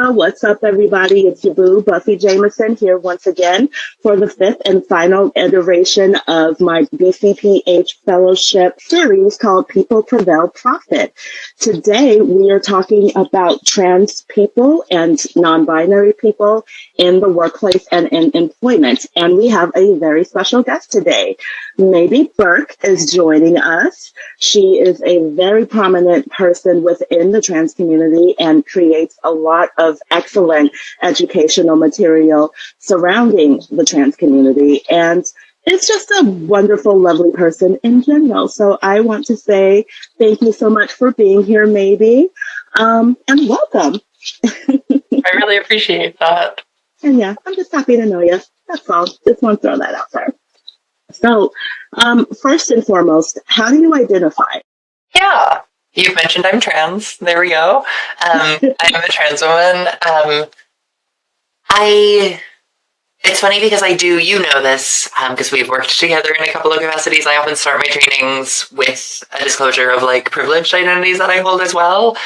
What's up, everybody? It's your boo, Buffy Jamison, here once again for the fifth and final iteration of my BCPH Fellowship series called People Prevail Profit. Today, we are talking about trans people and non-binary people in the workplace and in employment. And we have a very special guest today. Maybe Burke is joining us. She is a very prominent person within the trans community and creates a lot of excellent educational material surrounding the trans community. And it's just a wonderful, lovely person in general. So I want to say thank you so much for being here, Maybe, and welcome. I really appreciate that. And yeah, I'm just happy to know you. That's all. Just want to throw that out there. So, first and foremost, how do you identify? Yeah, you've mentioned I'm trans. There we go. I'm a trans woman. It's funny because I do, you know this, because we've worked together in a couple of capacities. I often start my trainings with a disclosure of like privileged identities that I hold as well.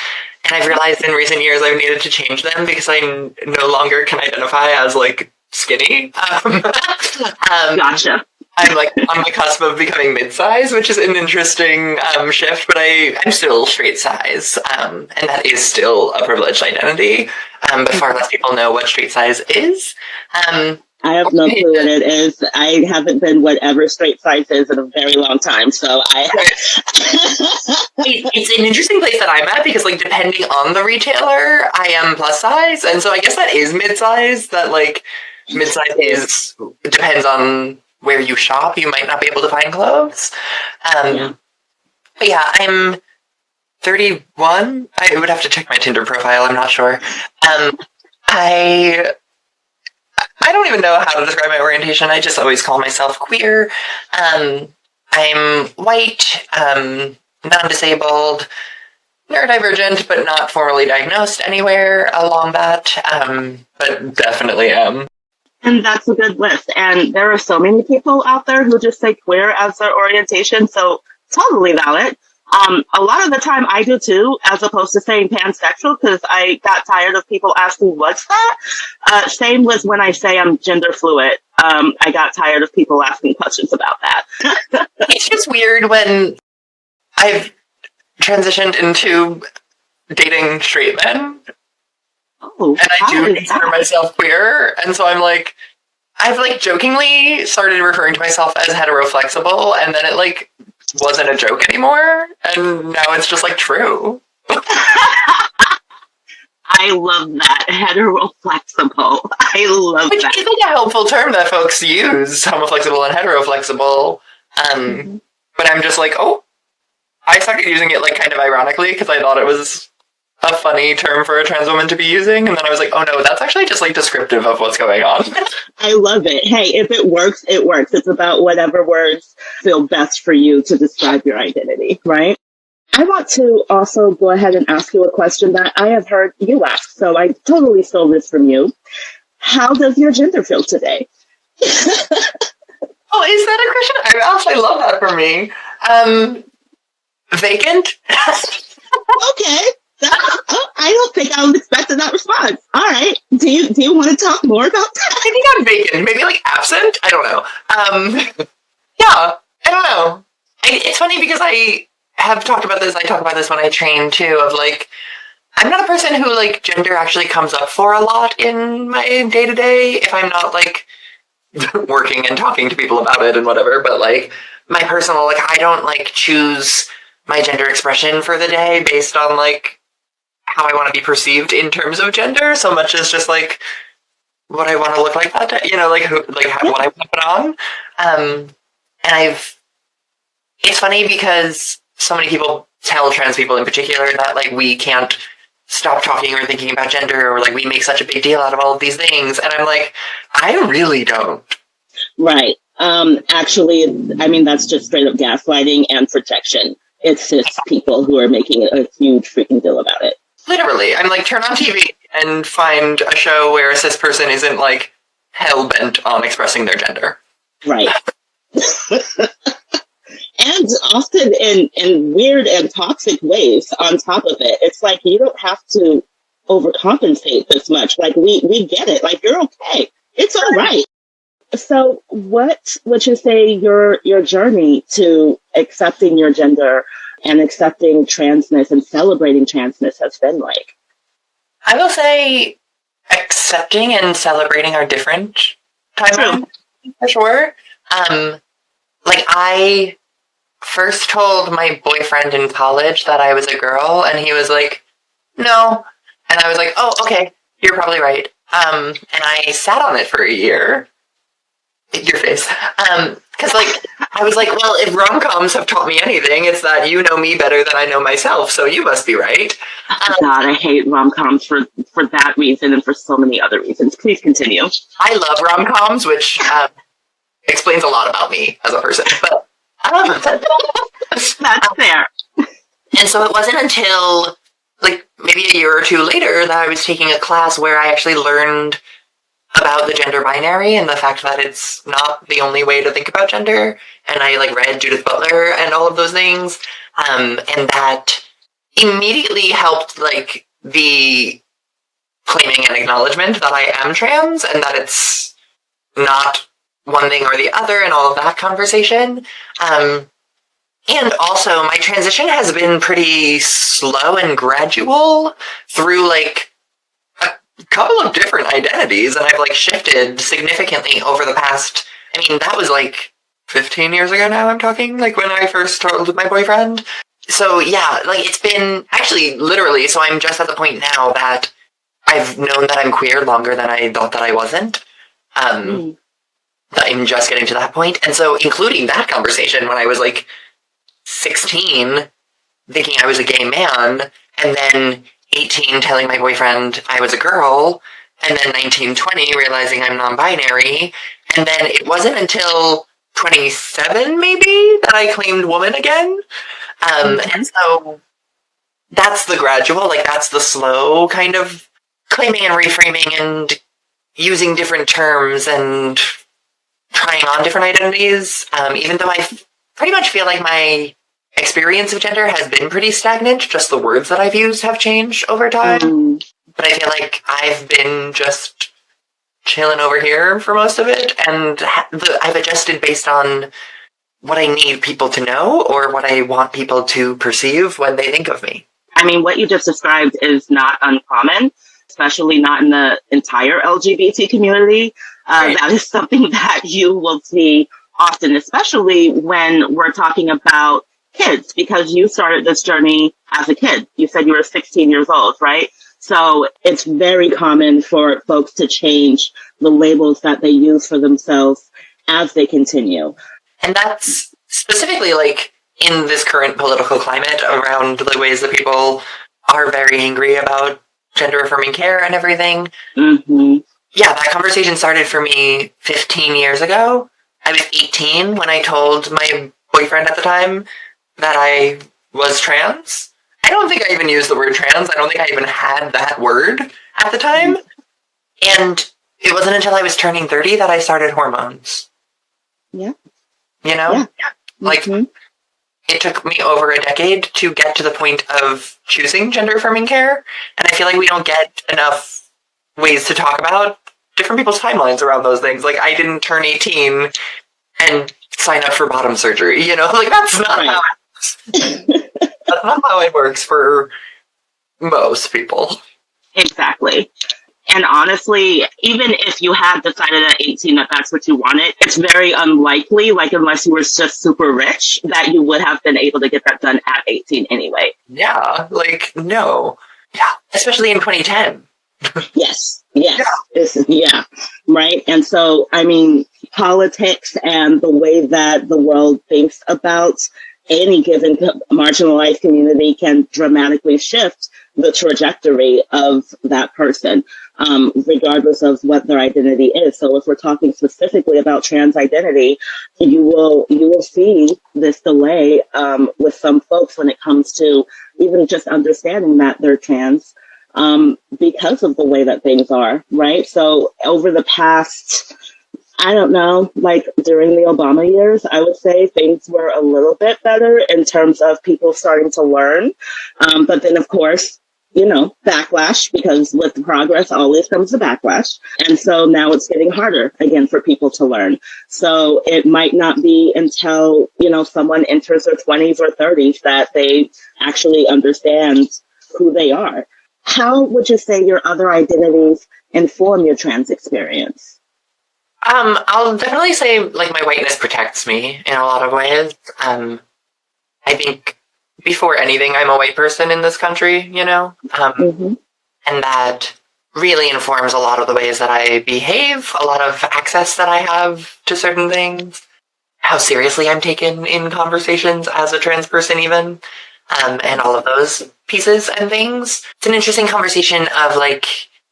And I've realized in recent years I've needed to change them because I no longer can identify as like skinny. Gotcha. I'm like on the cusp of becoming mid-size, which is an interesting shift, but I'm still straight size, and that is still a privileged identity, but far less people know what straight size is. I have no clue what it is. I haven't been whatever straight size is in a very long time, so It's an interesting place that I'm at because, like, depending on the retailer, I am plus size, and so I guess that is mid-size, that, like, mid-size depends on where you shop, you might not be able to find clothes. But yeah, I'm 31. I would have to check my Tinder profile, I'm not sure. I don't even know how to describe my orientation. I just always call myself queer. I'm white, non-disabled, neurodivergent, but not formally diagnosed anywhere along that, but definitely am. And that's a good list. And there are so many people out there who just say queer as their orientation, so totally valid. A lot of the time I do too, as opposed to saying pansexual, because I got tired of people asking, what's that? Same with when I say I'm gender fluid. I got tired of people asking questions about that. It's just weird when I've transitioned into dating straight men. Oh, and I do consider myself queer, and so I've like jokingly started referring to myself as heteroflexible, and then it like wasn't a joke anymore, and now it's just like true. I love that, heteroflexible. I love Which that. Which is like a helpful term that folks use, homoflexible and heteroflexible. But I'm just like, oh, I started using it like kind of ironically because I thought it was a funny term for a trans woman to be using, and then I was like, oh no, that's actually just like descriptive of what's going on. I love it. Hey, if it works, it works. It's about whatever words feel best for you to describe your identity, right? I want to also go ahead and ask you a question that I have heard you ask, so I totally stole this from you. How does your gender feel today? Oh, is that a question? I actually love that for me. Vacant? Okay. I don't think I was expecting that response. All right. Do you want to talk more about that? I think I'm vacant. Maybe like absent? I don't know. Yeah, I don't know. It's funny because I have talked about this. I talk about this when I train too, of like, I'm not a person who like gender actually comes up for a lot in my day-to-day if I'm not like working and talking to people about it and whatever, but like my personal, like I don't like choose my gender expression for the day based on like how I want to be perceived in terms of gender, so much as just like what I want to look like that day, you know, like what I want to put on. And it's funny because so many people tell trans people in particular that like we can't stop talking or thinking about gender, or like we make such a big deal out of all of these things, and I'm like, I really don't. Right. Actually, I mean, that's just straight up gaslighting and protection. It's cis people who are making a huge freaking deal about it. Literally. I'm like, turn on TV and find a show where a cis person isn't like hell-bent on expressing their gender. Right. And often in weird and toxic ways on top of it. It's like you don't have to overcompensate this much. Like, we get it. Like, you're okay. It's all right. So what would you say your journey to accepting your gender and accepting transness and celebrating transness has been like? I will say accepting and celebrating are different timelines, for sure. Like, I first told my boyfriend in college that I was a girl, and he was like, no. And I was like, oh, okay, you're probably right. And I sat on it for a year. Your face. Because, like, I was like, well, if rom-coms have taught me anything, it's that you know me better than I know myself, so you must be right. God, I hate rom-coms for that reason and for so many other reasons. Please continue. I love rom-coms, which explains a lot about me as a person. But that's fair. And so it wasn't until, like, maybe a year or two later that I was taking a class where I actually learned about the gender binary and the fact that it's not the only way to think about gender. And I, like, read Judith Butler and all of those things. And that immediately helped, like, the claiming and acknowledgement that I am trans and that it's not one thing or the other and all of that conversation. And also, my transition has been pretty slow and gradual through, like, couple of different identities, and I've, like, shifted significantly over the past, I mean, that was, like, 15 years ago now I'm talking, like, when I first told my boyfriend. So, yeah, like, it's been, actually, literally, so I'm just at the point now that I've known that I'm queer longer than I thought that I wasn't. That I'm just getting to that point, and so including that conversation when I was, like, 16, thinking I was a gay man, and then 18 telling my boyfriend I was a girl, and then 19, 20 realizing I'm non-binary, and then it wasn't until 27 maybe that I claimed woman again. And so that's the gradual, like, that's the slow kind of claiming and reframing and using different terms and trying on different identities, even though I pretty much feel like my experience of gender has been pretty stagnant. Just the words that I've used have changed over time. But I feel like I've been just chilling over here for most of it, and I've adjusted based on what I need people to know or what I want people to perceive when they think of me. I mean, what you just described is not uncommon, especially not in the entire LGBT community. Right. That is something that you will see often, especially when we're talking about kids, because you started this journey as a kid. You said you were 16 years old, right? So it's very common for folks to change the labels that they use for themselves as they continue. And that's specifically, like, in this current political climate around the ways that people are very angry about gender-affirming care and everything. Mm-hmm. Yeah, that conversation started for me 15 years ago. I was 18 when I told my boyfriend at the time that I was trans. I don't think I even used the word trans. I don't think I even had that word at the time. And it wasn't until I was turning 30 that I started hormones. Yeah. You know? Yeah. Like, it took me over a decade to get to the point of choosing gender-affirming care. And I feel like we don't get enough ways to talk about different people's timelines around those things. Like, I didn't turn 18 and sign up for bottom surgery, you know? Like, that's not how that's not how it works for most people. Exactly. And honestly, even if you had decided at 18 that that's what you wanted, it's very unlikely, like, unless you were just super rich, that you would have been able to get that done at 18 anyway. Yeah, like, no. Yeah, especially in 2010. Yes. Yeah, right? And so, I mean, politics and the way that the world thinks about any given marginalized community can dramatically shift the trajectory of that person, regardless of what their identity is. So if we're talking specifically about trans identity, you will see this delay with some folks when it comes to even just understanding that they're trans, because of the way that things are, right? So over the past, I don't know, like during the Obama years, I would say things were a little bit better in terms of people starting to learn. But then, of course, backlash, because with progress always comes the backlash. And so now it's getting harder again for people to learn. So it might not be until, someone enters their 20s or 30s that they actually understand who they are. How would you say your other identities inform your trans experience? I'll definitely say, like, my whiteness protects me in a lot of ways. I think before anything, I'm a white person in this country, and that really informs a lot of the ways that I behave, a lot of access that I have to certain things, how seriously I'm taken in conversations as a trans person even, and all of those pieces and things. It's an interesting conversation of, like,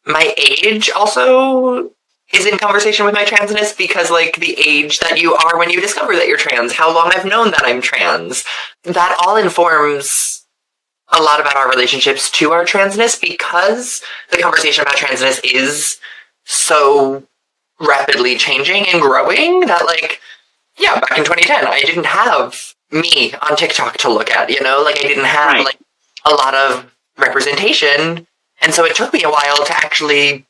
my age also is in conversation with my transness, because, like, the age that you are when you discover that you're trans, how long I've known that I'm trans, that all informs a lot about our relationships to our transness, because the conversation about transness is so rapidly changing and growing that, like, yeah, back in 2010, I didn't have me on TikTok to look at, like, I didn't have, like, a lot of representation, and so it took me a while to actually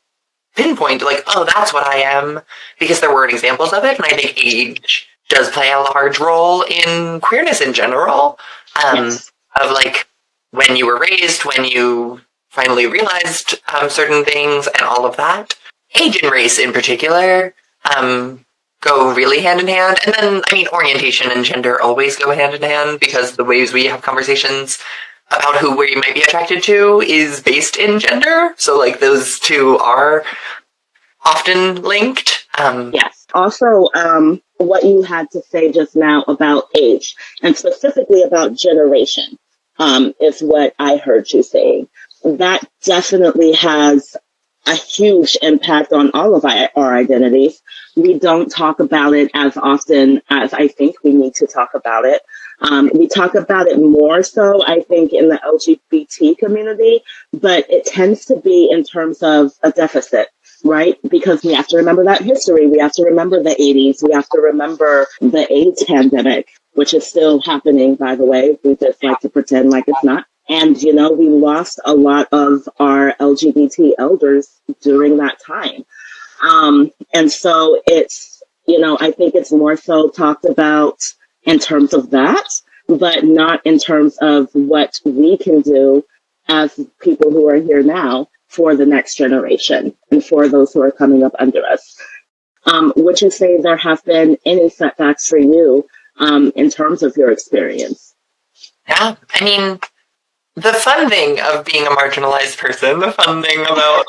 pinpoint, like, oh, that's what I am, because there weren't examples of it, and I think age does play a large role in queerness in general, of, like, when you were raised, when you finally realized certain things, and all of that. Age and race in particular go really hand in hand, and then, I mean, orientation and gender always go hand in hand, because the ways we have conversations about who we might be attracted to is based in gender. So, like, those two are often linked. Yes. Also, what you had to say just now about age, and specifically about generation, is what I heard you saying. That definitely has a huge impact on all of our identities. We don't talk about it as often as I think we need to talk about it. We talk about it more so, I think, in the LGBT community, but it tends to be in terms of a deficit, right? Because we have to remember that history. We have to remember the 80s. We have to remember the AIDS pandemic, which is still happening, by the way. We just like to pretend like it's not. And, we lost a lot of our LGBT elders during that time. And so it's, I think it's more so talked about in terms of that, but not in terms of what we can do as people who are here now for the next generation and for those who are coming up under us. Would you say there have been any setbacks for you in terms of your experience? Yeah, I mean, the fun thing of being a marginalized person, the fun thing about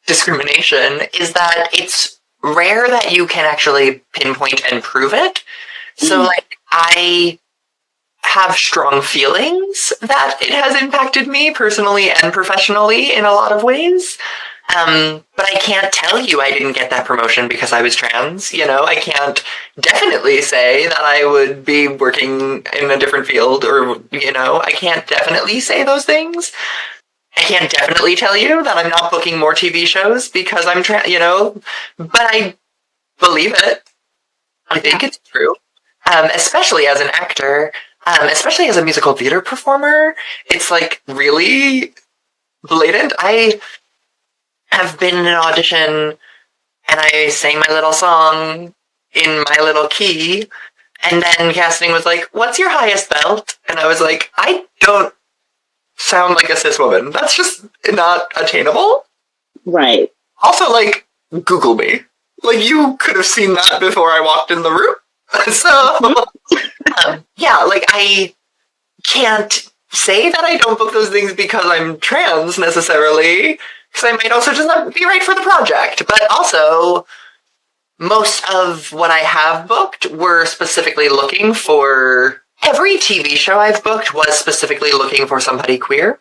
discrimination is that it's rare that you can actually pinpoint and prove it. So, like, I have strong feelings that it has impacted me personally and professionally in a lot of ways. But I can't tell you I didn't get that promotion because I was trans. I can't definitely say that I would be working in a different field, or, I can't definitely say those things. I can't definitely tell you that I'm not booking more TV shows because I'm trans, but I believe it. I think it's true. Especially as an actor, especially as a musical theater performer, it's, like, really blatant. I have been in an audition and I sang my little song in my little key, and then casting was like, "What's your highest belt?" And I was like, "I don't sound like a cis woman. That's just not attainable." Right. Also, like, Google me. Like, you could have seen that before I walked in the room. So, yeah, like, I can't say that I don't book those things because I'm trans, necessarily, because I might also just not be right for the project. But also, most of what I have booked were specifically looking for... Every TV show I've booked was specifically looking for somebody queer.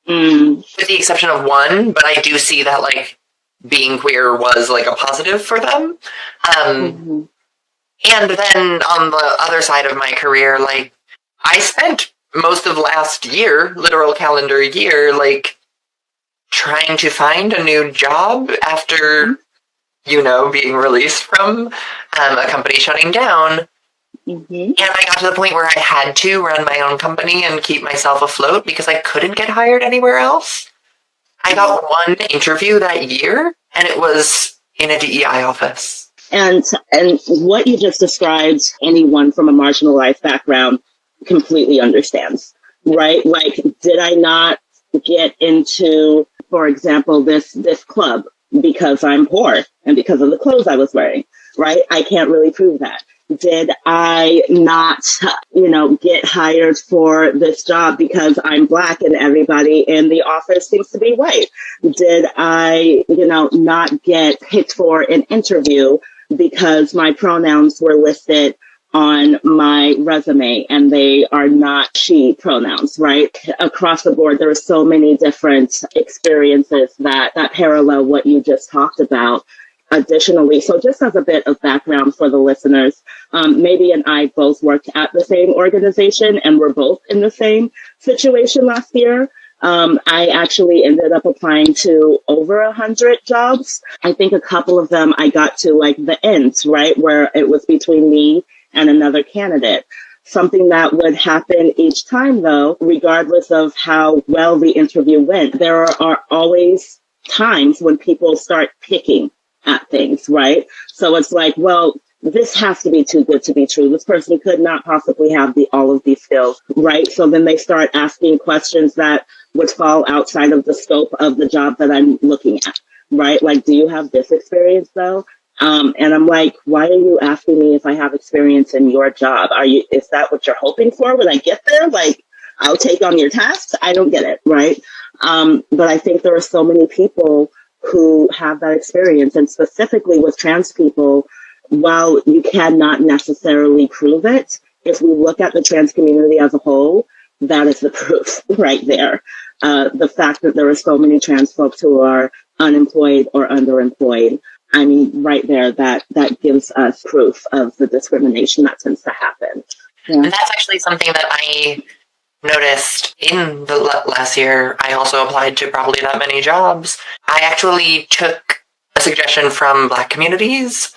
With the exception of one, but I do see that, like, being queer was, like, a positive for them. And then on the other side of my career, like, I spent most of last year, literal calendar year, like, trying to find a new job after, being released from a company shutting down. And I got to the point where I had to run my own company and keep myself afloat because I couldn't get hired anywhere else. I got one interview that year, and it was in a DEI office. And what you just described, anyone from a marginalized background completely understands, right? Like, did I not get into, for example, this club because I'm poor and because of the clothes I was wearing, right? I can't really prove that. Did I not, get hired for this job because I'm Black and everybody in the office seems to be white? Did I, not get picked for an interview because my pronouns were listed on my resume and they are not she pronouns, right? Across the board, there are so many different experiences that parallel what you just talked about. Additionally, so just as a bit of background for the listeners, Maybe and I both worked at the same organization and were both in the same situation last year. I actually ended up applying to over 100 jobs. I think a couple of them I got to like the end, right, where it was between me and another candidate. Something that would happen each time, though, regardless of how well the interview went, there are always times when people start picking at things, right? So it's like, well, this has to be too good to be true. This person could not possibly have all of these skills, right? So then they start asking questions that would fall outside of the scope of the job that I'm looking at, right? Like, do you have this experience though? And I'm like, why are you asking me if I have experience in your job? Is that what you're hoping for when I get there? Like, I'll take on your tasks? I don't get it, right? But I think there are so many people who have that experience, and specifically with trans people, while you cannot necessarily prove it, if we look at the trans community as a whole, that is the proof right there. The fact that there are so many trans folks who are unemployed or underemployed, I mean, right there, that gives us proof of the discrimination that tends to happen. Yeah. And that's actually something that I noticed in the last year. I also applied to probably that many jobs. I actually took a suggestion from Black communities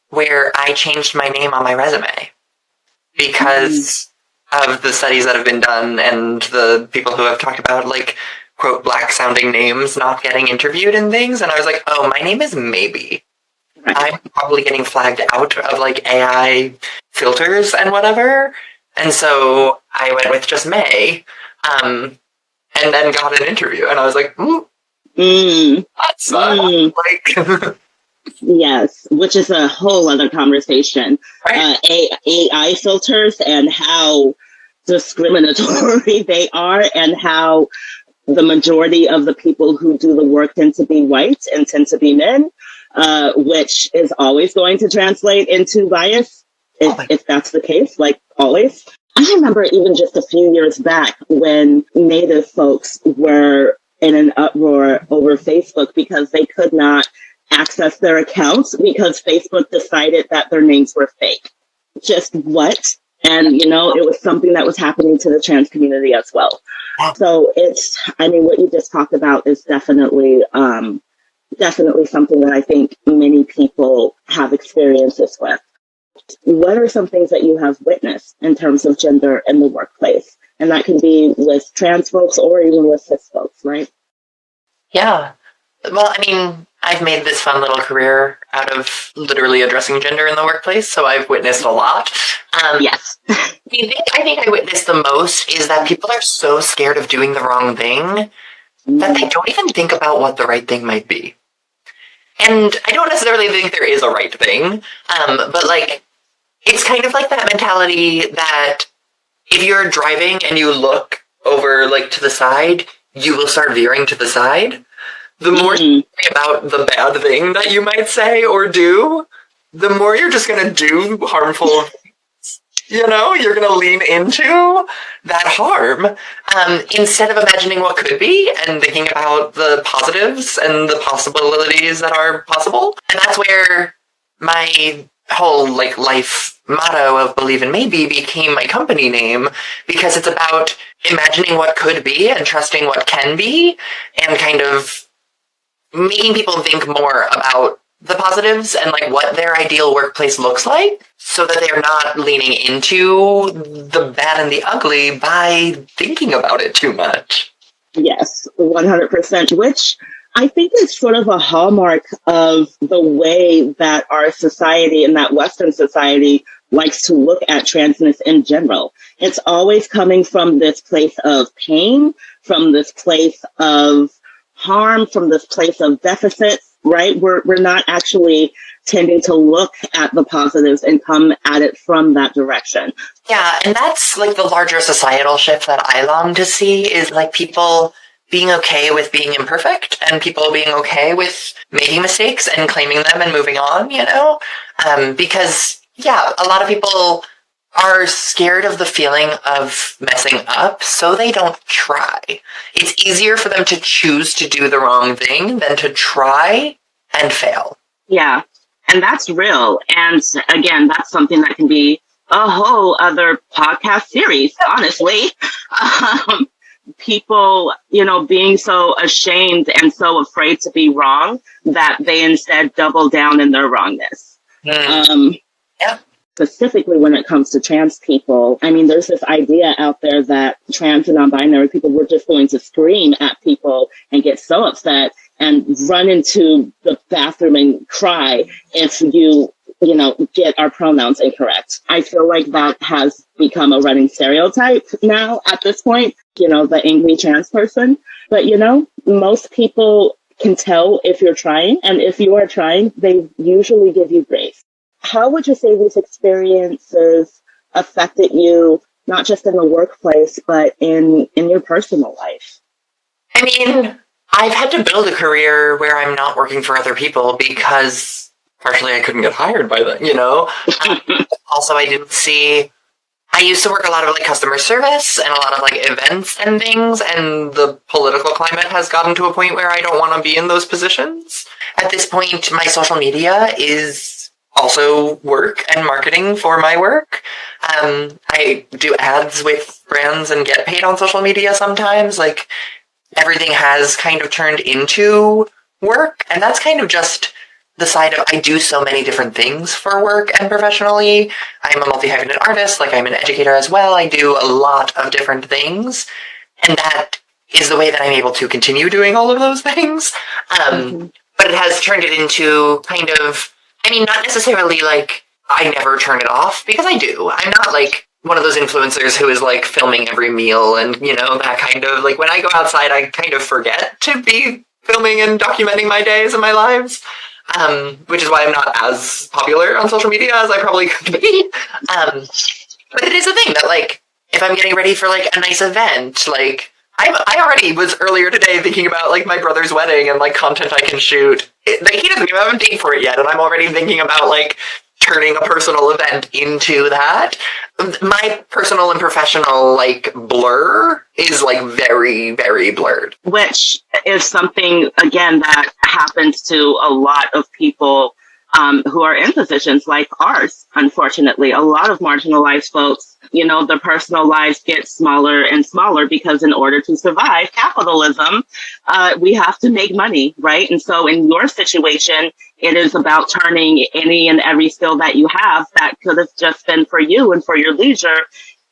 where I changed my name on my resume because of the studies that have been done and the people who have talked about, like, quote, Black sounding names not getting interviewed and things. And I was like, oh, my name is Maybe. I'm probably getting flagged out of like AI filters and whatever. And so I went with just May, and then got an interview. And I was like, that's like... Yes, which is a whole other conversation. Right. AI filters and how discriminatory they are, and how the majority of the people who do the work tend to be white and tend to be men, which is always going to translate into bias if that's the case, like always. I remember even just a few years back when Native folks were in an uproar over Facebook because they could not access their accounts because Facebook decided that their names were fake. Just what? And, it was something that was happening to the trans community as well. So what you just talked about is definitely something that I think many people have experiences with. What are some things that you have witnessed in terms of gender in the workplace? And that can be with trans folks or even with cis folks, right? Yeah. Well, I mean, I've made this fun little career out of literally addressing gender in the workplace, so I've witnessed a lot. Yes. I think I witnessed the most is that people are so scared of doing the wrong thing that they don't even think about what the right thing might be. And I don't necessarily think there is a right thing, but like, it's kind of like that mentality that if you're driving and you look over like to the side, you will start veering to the side. The more you think about the bad thing that you might say or do, the more you're just going to do harmful things. You're going to lean into that harm instead of imagining what could be and thinking about the positives and the possibilities that are possible. And that's where my whole like life motto of Believe in Maybe became my company name, because it's about imagining what could be and trusting what can be and kind of making people think more about the positives and like what their ideal workplace looks like so that they're not leaning into the bad and the ugly by thinking about it too much. Yes, 100%, which I think is sort of a hallmark of the way that our society and that Western society likes to look at transness in general. It's always coming from this place of pain, from this place of harm, from this place of deficit, right? We're not actually tending to look at the positives and come at it from that direction. Yeah, and that's like the larger societal shift that I long to see is like people being okay with being imperfect and people being okay with making mistakes and claiming them and moving on, you know? Because, yeah, a lot of people are scared of the feeling of messing up, so they don't try. It's easier for them to choose to do the wrong thing than to try and fail. Yeah, and that's real. And again, that's something that can be a whole other podcast series, honestly. People, you know, being so ashamed and so afraid to be wrong that they instead double down in their wrongness. Yeah. Specifically when it comes to trans people, I mean, there's this idea out there that trans and non-binary people were just going to scream at people and get so upset and run into the bathroom and cry if you know, get our pronouns incorrect. I feel like that has become a running stereotype now at this point, you know, the angry trans person. But, you know, most people can tell if you're trying, and if you are trying, they usually give you grace. How would you say these experiences affected you, not just in the workplace, but in your personal life? I mean, I've had to build a career where I'm not working for other people because partially I couldn't get hired by them, you know? Also, I used to work a lot of like customer service and a lot of like events and things, and the political climate has gotten to a point where I don't want to be in those positions. At this point, my social media is also work and marketing for my work. I do ads with brands and get paid on social media sometimes. Like, everything has kind of turned into work, and that's kind of just the side of I do so many different things for work and professionally. I'm a multi-hyphenated artist, like I'm an educator as well. I do a lot of different things, and that is the way that I'm able to continue doing all of those things. But it has turned it into kind of, I mean, not necessarily like I never turn it off, because I do. I'm not like one of those influencers who is like filming every meal and, you know, that kind of, like when I go outside, I kind of forget to be filming and documenting my days and my lives. Which is why I'm not as popular on social media as I probably could be. But it is a thing that, like, if I'm getting ready for, like, a nice event, like, I already was earlier today thinking about, like, my brother's wedding and, like, content I can shoot. He doesn't even have a date for it yet, and I'm already thinking about, like, turning a personal event into that. My personal and professional, like, blur is, like, very, very blurred. Which is something, again, that happens to a lot of people who are in positions like ours, unfortunately. A lot of marginalized folks, you know, their personal lives get smaller and smaller because in order to survive capitalism, we have to make money, right? And so in your situation, it is about turning any and every skill that you have that could have just been for you and for your leisure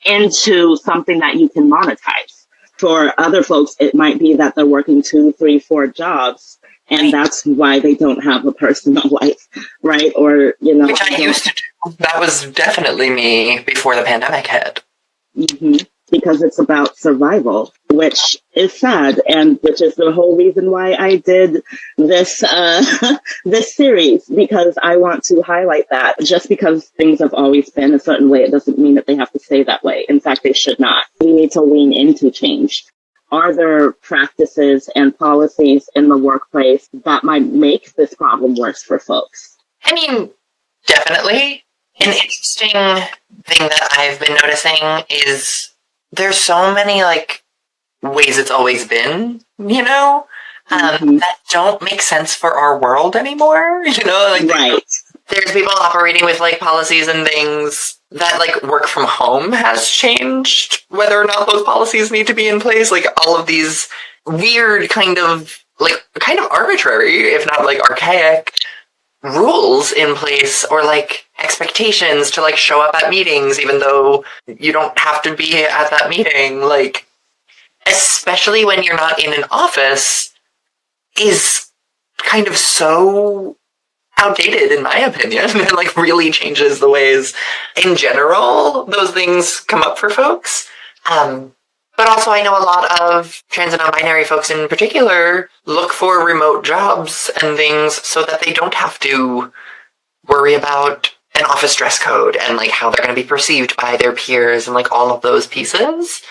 into something that you can monetize. For other folks, it might be that they're working 2, 3, 4 jobs, and that's why they don't have a personal life, right? Or, you know. Which I used to do. That was definitely me before the pandemic hit. Mm-hmm. Because it's about survival, which is sad, and which is the whole reason why I did this this series, because I want to highlight that. Just because things have always been a certain way, it doesn't mean that they have to stay that way. In fact, they should not. We need to lean into change. Are there practices and policies in the workplace that might make this problem worse for folks? I mean, definitely. An interesting thing that I've been noticing is there's so many, like, ways it's always been, you know, that don't make sense for our world anymore, you know? Like, right. There's people operating with, like, policies and things that, like, work from home has changed, whether or not those policies need to be in place. Like, all of these weird kind of arbitrary, if not, like, archaic rules in place or like expectations to like show up at meetings even though you don't have to be at that meeting, like especially when you're not in an office, is kind of so outdated in my opinion, and like really changes the ways in general those things come up for folks. But also I know a lot of trans and non-binary folks in particular look for remote jobs and things so that they don't have to worry about an office dress code and like how they're going to be perceived by their peers and like all of those pieces.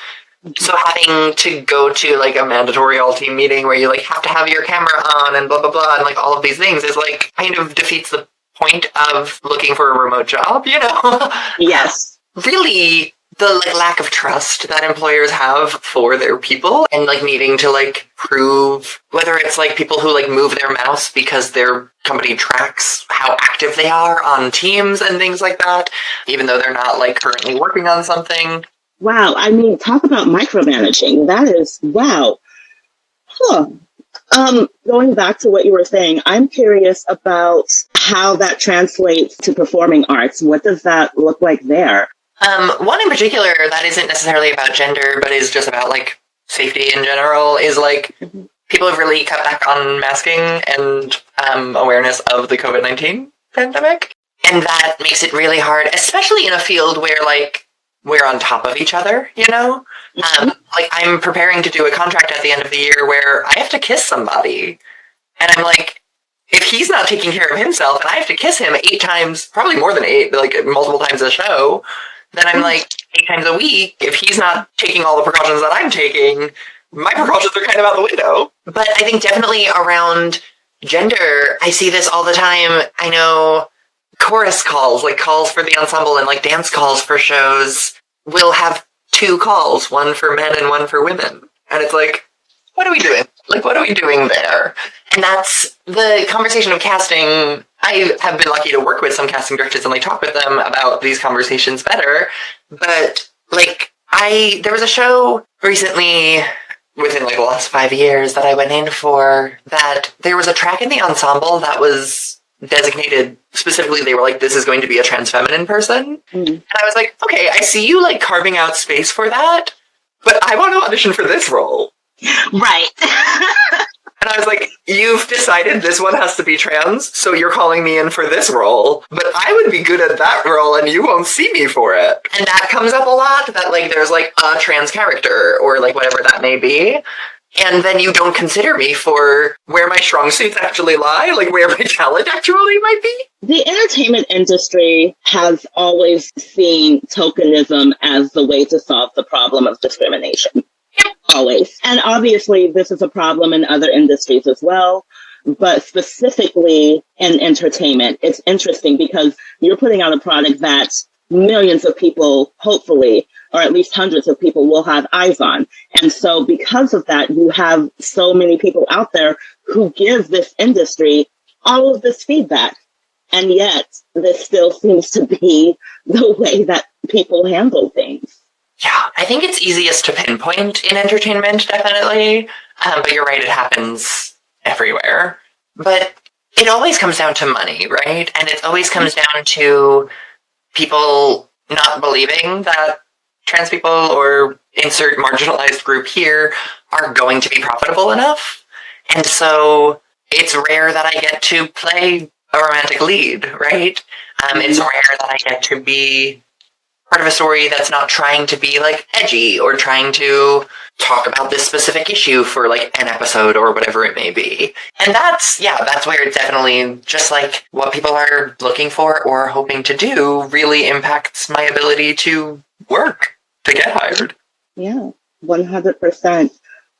So having to go to like a mandatory all-team meeting where you like have to have your camera on and blah, blah, blah, and like all of these things is like kind of defeats the point of looking for a remote job, you know? Yes. Really, the like lack of trust that employers have for their people and like needing to like prove, whether it's like people who like move their mouse because their company tracks how active they are on Teams and things like that, even though they're not like currently working on something. Wow. I mean, talk about micromanaging. That is, wow. Huh. Going back to what you were saying, I'm curious about how that translates to performing arts. What does that look like there? One in particular that isn't necessarily about gender, but is just about like safety in general, is like people have really cut back on masking and awareness of the COVID-19 pandemic. And that makes it really hard, especially in a field where like we're on top of each other, you know? Like I'm preparing to do a contract at the end of the year where I have to kiss somebody. And I'm like, if he's not taking care of himself and I have to kiss him 8 times, probably more than 8, like multiple times a show, then I'm like 8 times a week. If he's not taking all the precautions that I'm taking, my precautions are kind of out the window. But I think definitely around gender, I see this all the time. I know chorus calls, like calls for the ensemble and like dance calls for shows will have 2 calls, one for men and one for women. And it's like, what are we doing? Like, what are we doing there? And that's the conversation of casting. I have been lucky to work with some casting directors and like talk with them about these conversations better. But like, there was a show recently within like the last 5 years that I went in for that there was a track in the ensemble that was designated specifically. They were like, this is going to be a trans feminine person. And I was like, okay, I see you like carving out space for that, but I want to audition for this role. Right. And I was like, you've decided this one has to be trans, so you're calling me in for this role, but I would be good at that role and you won't see me for it. And that comes up a lot, that like there's like a trans character or like whatever that may be. And then you don't consider me for where my strong suits actually lie, like where my talent actually might be. The entertainment industry has always seen tokenism as the way to solve the problem of discrimination. Always. And obviously, this is a problem in other industries as well. But specifically in entertainment, it's interesting because you're putting out a product that millions of people, hopefully, or at least hundreds of people will have eyes on. And so because of that, you have so many people out there who give this industry all of this feedback. And yet, this still seems to be the way that people handle things. Yeah, I think it's easiest to pinpoint in entertainment, definitely. But you're right, it happens everywhere. But it always comes down to money, right? And it always comes down to people not believing that trans people or insert marginalized group here are going to be profitable enough. And so it's rare that I get to play a romantic lead, right? It's rare that I get to be part of a story that's not trying to be like edgy or trying to talk about this specific issue for like an episode or whatever it may be. And that's where it definitely, just like what people are looking for or hoping to do, really impacts my ability to work, to get hired. Yeah, 100%.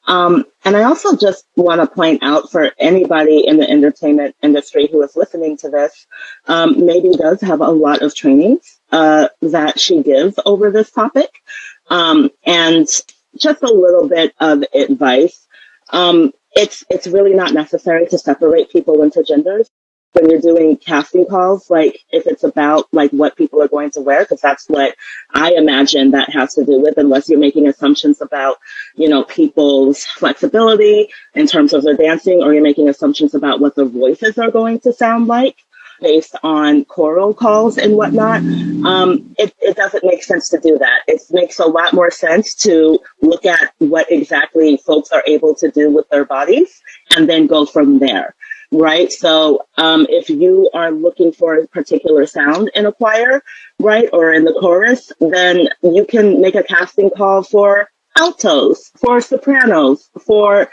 And I also just want to point out for anybody in the entertainment industry who is listening to this, maybe does have a lot of trainings that she gives over this topic. And just a little bit of advice. It's really not necessary to separate people into genders when you're doing casting calls, like if it's about like what people are going to wear, because that's what I imagine that has to do with, unless you're making assumptions about, you know, people's flexibility in terms of their dancing, or you're making assumptions about what their voices are going to sound like. based on choral calls and whatnot, it doesn't make sense to do that. It makes a lot more sense to look at what exactly folks are able to do with their bodies and then go from there. Right. So if you are looking for a particular sound in a choir, right, or in the chorus, then you can make a casting call for altos, for sopranos, for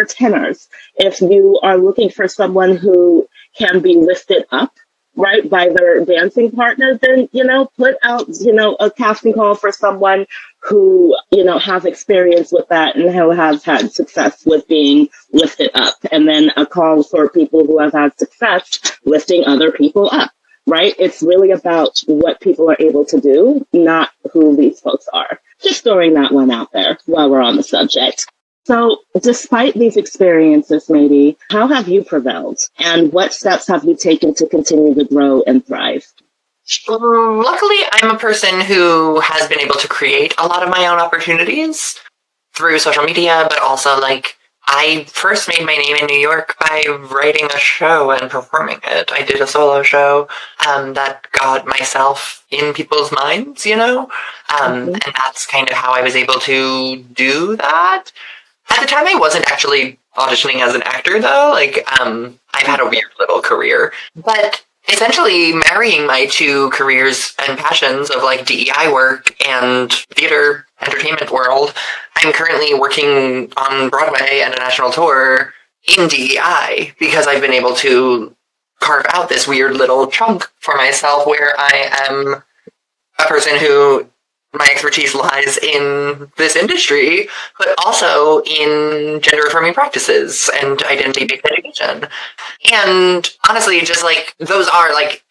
tenors. If you are looking for someone who can be lifted up, right, by their dancing partner, then, put out, a casting call for someone who, has experience with that and who has had success with being lifted up. And then a call for people who have had success lifting other people up, right? It's really about what people are able to do, not who these folks are. Just throwing that one out there while we're on the subject. So despite these experiences, maybe, how have you prevailed? And what steps have you taken to continue to grow and thrive? Luckily, I'm a person who has been able to create a lot of my own opportunities through social media, but also, I first made my name in New York by writing a show and performing it. I did a solo show that got myself in people's minds, and that's kind of how I was able to do that. At the time, I wasn't actually auditioning as an actor, though. I've had a weird little career. But essentially, marrying my two careers and passions of, DEI work and theater entertainment world, I'm currently working on Broadway and a national tour in DEI because I've been able to carve out this weird little chunk for myself where I am a person who my expertise lies in this industry, but also in gender-affirming practices and identity-based education. And honestly, just those are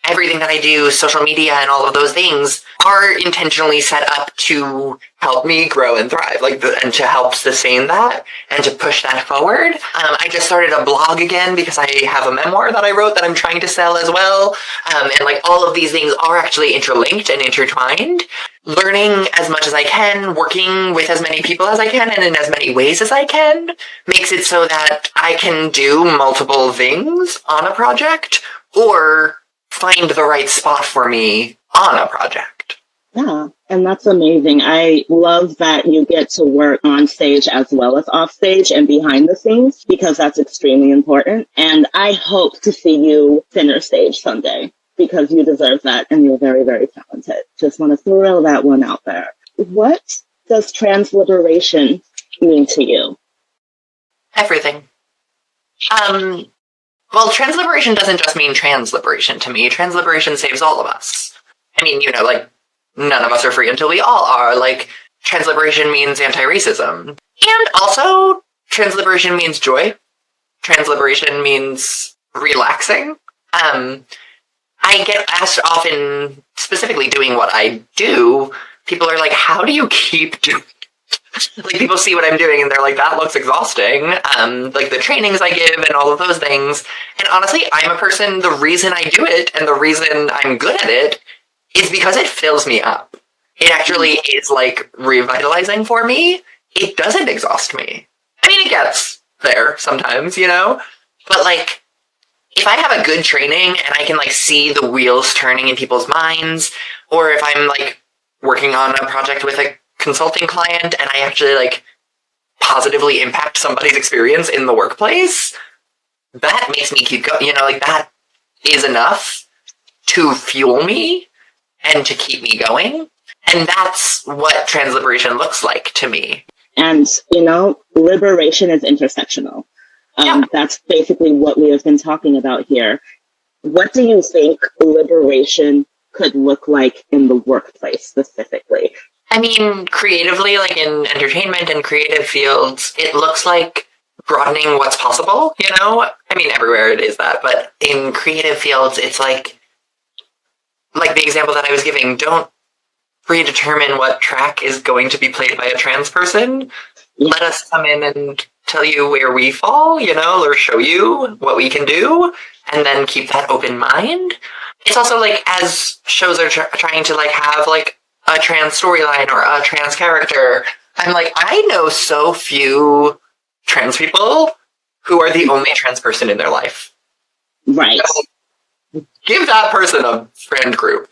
everything that I do, social media and all of those things are intentionally set up to help me grow and thrive, and to help sustain that and to push that forward. I just started a blog again because I have a memoir that I wrote that I'm trying to sell as well. And all of these things are actually interlinked and intertwined. Learning as much as I can, working with as many people as I can, and in as many ways as I can, makes it so that I can do multiple things on a project or find the right spot for me on a project. Yeah, and that's amazing. I love that you get to work on stage as well as off stage and behind the scenes, because that's extremely important. And I hope to see you center stage someday, because you deserve that and you're very, very talented. Just want to throw that one out there. What does trans liberation mean to you? Everything. Well, trans liberation doesn't just mean trans liberation to me. Trans liberation saves all of us. I mean, none of us are free until we all are. Trans liberation means anti-racism. And also, trans liberation means joy. Trans liberation means relaxing. I get asked often, specifically doing what I do, people are like, how do you keep doing people see what I'm doing and they're like, that looks exhausting. The trainings I give and all of those things. And honestly, I'm a person, the reason I do it and the reason I'm good at it is because it fills me up. It actually is revitalizing for me. It doesn't exhaust me. I mean, it gets there sometimes, but if I have a good training and I can see the wheels turning in people's minds, or if I'm working on a project with a consulting client and I actually positively impact somebody's experience in the workplace, that makes me keep going. That is enough to fuel me and to keep me going. And that's what trans liberation looks like to me. And, liberation is intersectional. That's basically what we have been talking about here. What do you think liberation could look like in the workplace specifically? I mean, creatively, in entertainment and creative fields, it looks like broadening what's possible, I mean, everywhere it is that, but in creative fields, it's like the example that I was giving, don't predetermine what track is going to be played by a trans person. Let us come in and tell you where we fall, or show you what we can do, and then keep that open mind. It's also as shows are trying to have a trans storyline or a trans character, I'm I know so few trans people who are the only trans person in their life. Right. give that person a friend group.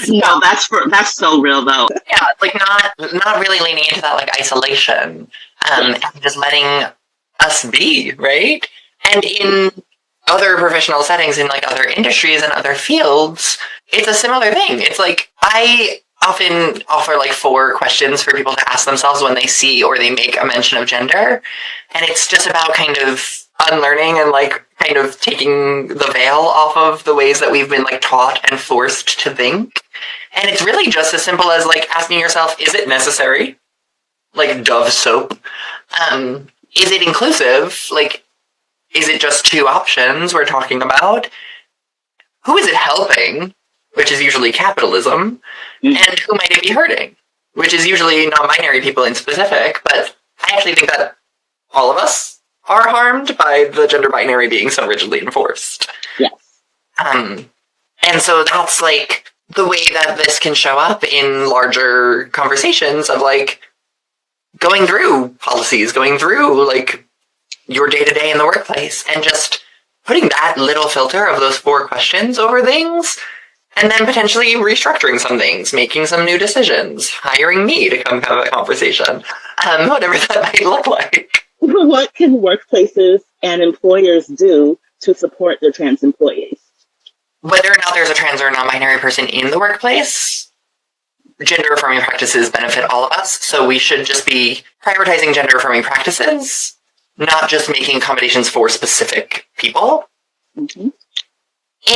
No, that's so real though. Yeah, like not really leaning into that like isolation, and just letting us be, right? And in other professional settings, in like other industries and other fields, it's a similar thing. It's like I often offer like 4 questions for people to ask themselves when they see or they make a mention of gender, and it's just about kind of unlearning and like kind of taking the veil off of the ways that we've been like taught and forced to think. And it's really just as simple as like asking yourself, is it necessary? Like Dove soap. Is it inclusive? Like, is it just 2 options we're talking about? Who is it helping? Which is usually capitalism. And who might it be hurting? Which is usually non-binary people in specific, but I actually think that all of us are harmed by the gender binary being so rigidly enforced. Yes. And so that's like the way that this can show up in larger conversations of like going through policies, going through like your day-to-day in the workplace, and just putting that little filter of those 4 questions over things, and then potentially restructuring some things, making some new decisions, hiring me to come have a conversation, whatever that might look like. What can workplaces and employers do to support their trans employees? Whether or not there's a trans or non-binary person in the workplace, gender-affirming practices benefit all of us, so we should just be prioritizing gender-affirming practices, not just making accommodations for specific people. Mm-hmm.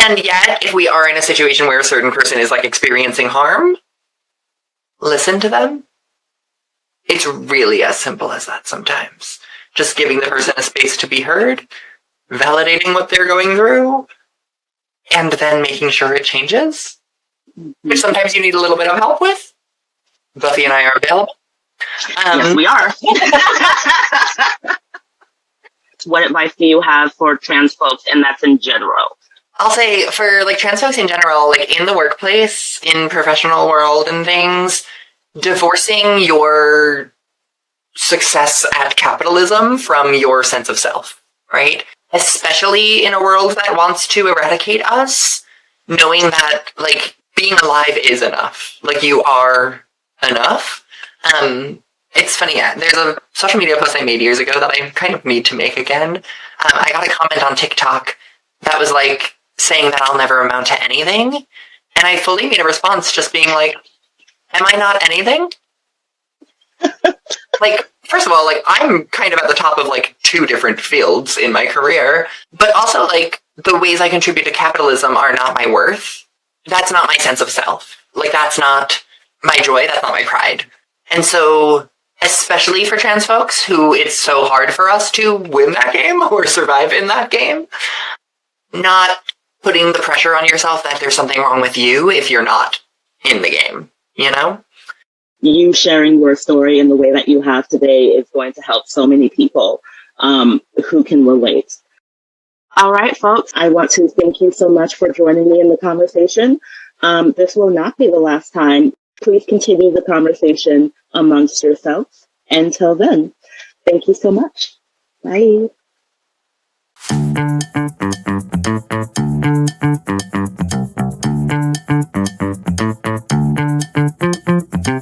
And yet, if we are in a situation where a certain person is like experiencing harm, listen to them. It's really as simple as that sometimes. Just giving the person a space to be heard, validating what they're going through, and then making sure it changes, which sometimes you need a little bit of help with. Buffy and I are available. Yes, we are. What advice do you have for trans folks, and that's in general? I'll say for like trans folks in general, like in the workplace, in professional world and things, divorcing your success at capitalism from your sense of self, right? Especially in a world that wants to eradicate us, knowing that like being alive is enough. Like you are enough. It's funny, there's a social media post I made years ago that I kind of need to make again. I got a comment on TikTok that was like saying that I'll never amount to anything. And I fully made a response just being like, am I not anything? Like, first of all, like, I'm kind of at the top of, like, 2 different fields in my career, but also, like, the ways I contribute to capitalism are not my worth. That's not my sense of self. Like, that's not my joy, that's not my pride. And so, especially for trans folks, who it's so hard for us to win that game or survive in that game, not putting the pressure on yourself that there's something wrong with you if you're not in the game, you know? You sharing your story in the way that you have today is going to help so many people who can relate. All right, folks, I want to thank you so much for joining me in the conversation. This will not be the last time. Please continue the conversation amongst yourselves. Until then, thank you so much. Bye.